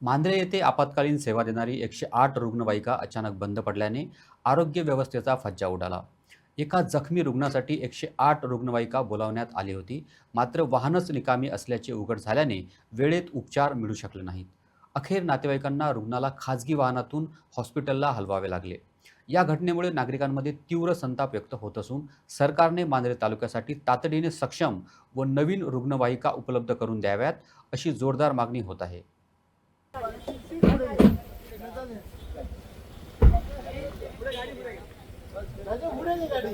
मांद्रे येथे आपत्कालीन सेवा देणारी 108 रुग्णवाहिका अचानक बंद पडल्याने आरोग्य व्यवस्थेचा फज्जा उडाला. एका जखमी रुग्णासाठी 108 रुग्णवाहिका बोलावण्यात आली होती. मात्र वाहनच निकामी असल्याचे उघड झाल्याने वेळेत उपचार मिळू शकले नाहीत. अखेर नातेवाईकांना रुग्णाला खाजगी वाहनातून हॉस्पिटलला हलवावे लागले. या घटनेमुळे नागरिकांमध्ये तीव्र संताप व्यक्त होत असून सरकारने मांद्रे तालुक्यासाठी तातडीने सक्षम व नवीन रुग्णवाहिका उपलब्ध करून द्याव्यात, अशी जोरदार मागणी होत आहे. गाड़ी